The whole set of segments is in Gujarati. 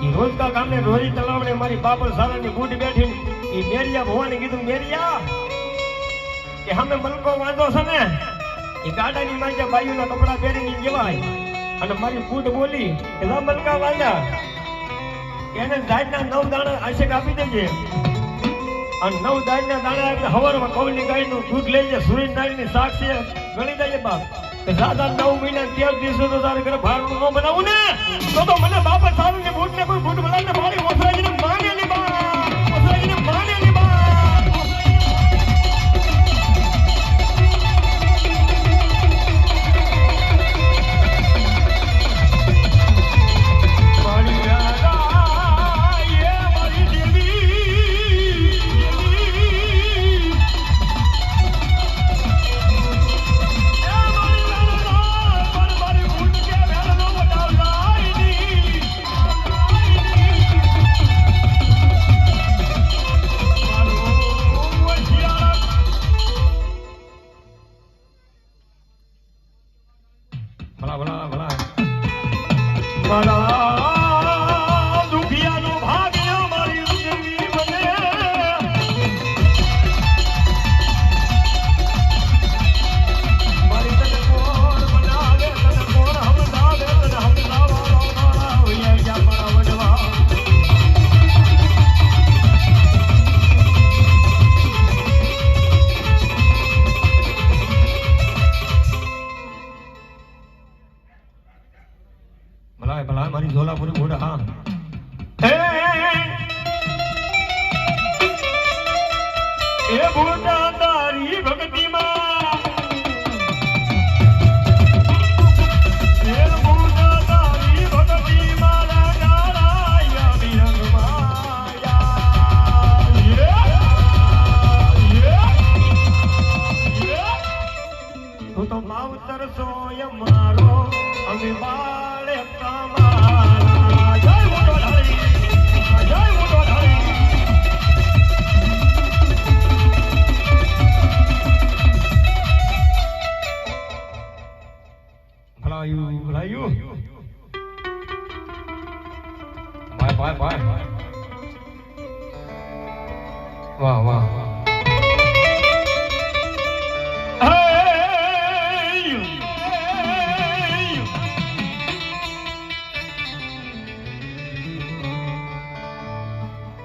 ઈ રોજકા ગામને રોજી તલાવડે મારી બાપર સારાની બૂટ બેઠી ઈ મેરિયા ભવાની કીધું મેરિયા કે હમે મલકો વાંધો છે ને ઈ ગાડાની માજે બાયુના કપડા પહેરીને જવાય અને મારી બૂટ બોલી કે લા મલકા વાંધા એને દાડના 9 દાણા આશેક આપી દેજે અને 9 દાડના દાણા એટલે હવારમાં કૌલની ગાયનું દૂધ લઈને સૂર્યનારાયણની સાક્ષી ગણી દેજે બાપ કે દાદા 9 મહિના 13 દિવસો તો તારે ઘરે ભાડું ન બનાવું ને તો મને બાપા સારું ને બૂટ ને કોઈ બૂટ બોલાવીને મારી મોસરાજીને માને ની બા મોસરાજીને માને ની બા મારી ઝોલાપુરી ઘોડા હા એ ભૂટા તારી ભક્તિમાં એ ભૂટા તારી ભક્તિમાં રાજારાયા વિરંગ માયા તું તો માવતર સોય મારો અમે બાળે તમારા જય મોટો ધારી જય મોટો ધારી ભલાયું બાય વાહ વાહ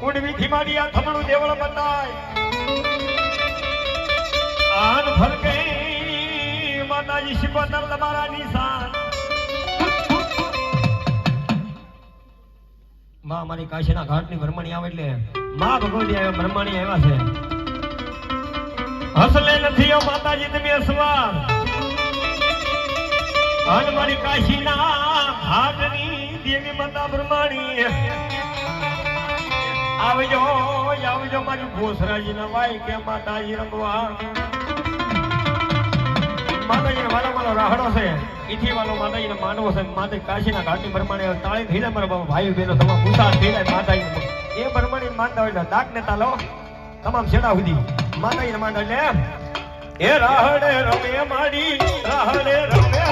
ઉડવીથી મારી આ થમણું દેવળ બતાય આન ફરકે માતાજી શિકોતર તમારા નિશાન માં મારી કાશીના ઘાટની ભરમણી આવે એટલે માં ભગવતી આવે ભરમણી આવ્યા છે હસલે નથી ઓ માતાજી તમે અસવાર આન મારી કાશીના ઘાટની દેવી માતા ભરમણી આવજો આવજો મારી ભોસરાજીના વાય કે માતાજી રંગવા માતાજીનો વાલો રાહડો છે ઈથી વાલો માતાજીનો માંડવો છે માતા કાશીના ઘાટની પ્રમાણે તાળી થઈ જાય મારા બાબા ભાઈ બહેનો તમામ મુસાર થઈ જાય માતાજી એ પ્રમાણે માનતા હોય દાગ ને તાલો તમામ છેડા સુધી માતાજીને માંડો એટલે એ રાહડે રમે માડી રાહડે રમે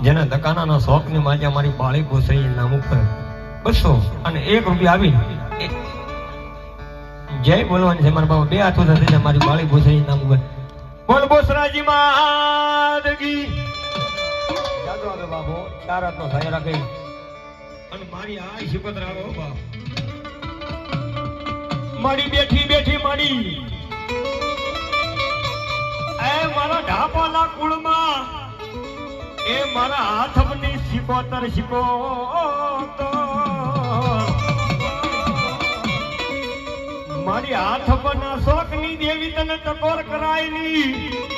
જેને દકાનાનો શોખ ની માજે મારી બાળી ઘોસરી નામ ઉપર 200 અને 1 રૂપિયા આવી જય બોલવાની છે મારા બાબા બે હાથો સાથે છે મારી બાળી ઘોસરી નામ ઉપર બોલ બોસરાજી માદગી જાતો આવે બાબો ચાર હાથનો સાય રાખે અને મારી આ શિકોતર આવે બાપ મારી બેઠી બેઠી મારી એ મારા ઢાપાના કુળમાં એ મારા હાથની શિકોતર શિકોતર મારી હાથ પરના શોકની દેવી તને ટકોર કરાયની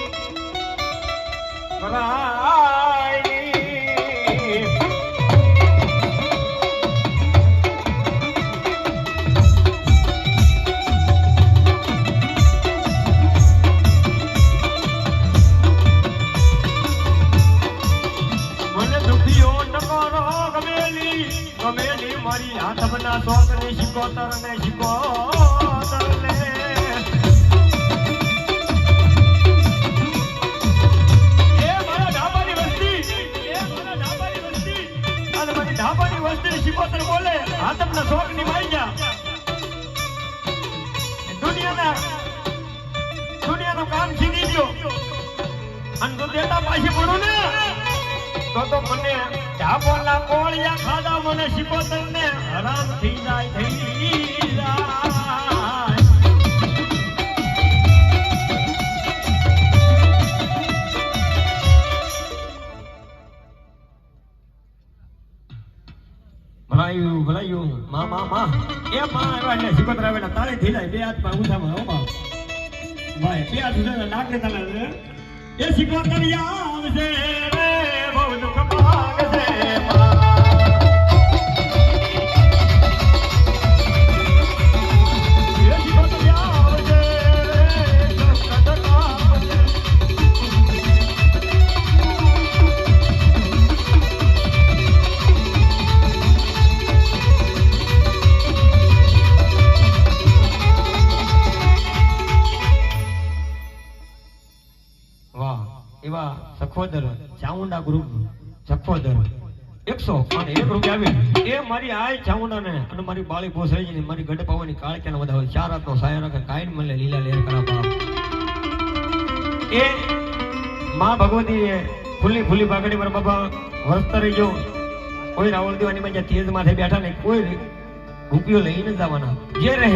મને દુખીઓ ટકોરો ગમેલી મારી હાથ પરના શોકની શિકોતર ને શિકોતર લે ઢાબાની વસ્તી શિકોતર બોલે હાથમના શોખ ની મારી જા દુનિયાનું કામ છીની ગયો અને તો દેતા પાછી પડું ને તો મને ઢાબોના કોળિયા ખાધા મને શિકોતર ને હરામ થઈ જાય ભલાયું માં એ માં આવ્યા એટલે શિકોતર આવેલા તારે થઈ જાય બે હાથ માં ઊંધામાં હો બાપ ભાઈ બે હાથ ઊંધા નાખે તાલે એ શિકોતર આવશે રે બહુ દુઃખ ભાગશે એવા સખોદર ચામુંડા ગ્રુપ સખોદર 101 રૂપિયા આવે એ મારી આય ચામુંડાને અને મારી બાળી ભોસરીજીને મારી ગઢ પાવાની કાળક્યાનો વધાવે ચાર હાથનો સાયો રાખે કાઈન મળે લીલા લેર કરા બાપ એ માં ભગવતી ફૂલી પાઘડી મારા બાબા વરસતા રહીજો કોઈ રાવળ દેવાની માં તેજ માથે બેઠા ને કોઈ રૂપિયો લઈને જવાના જે રહે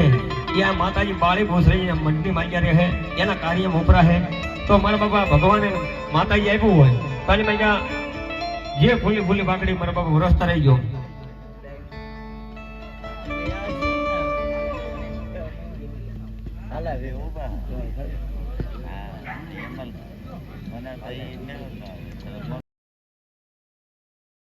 એ આ માતાજી બાળી ભોસરીજીના મંડની માંગ્યા રહે એના કાર્યમાં ઉપરા હે તો મારા બાબા ભગવાને માતાજી આપ્યું હોય તારી મૈયા જે ફૂલી પાકડી મારા બાબા વરસતા રહી ગયો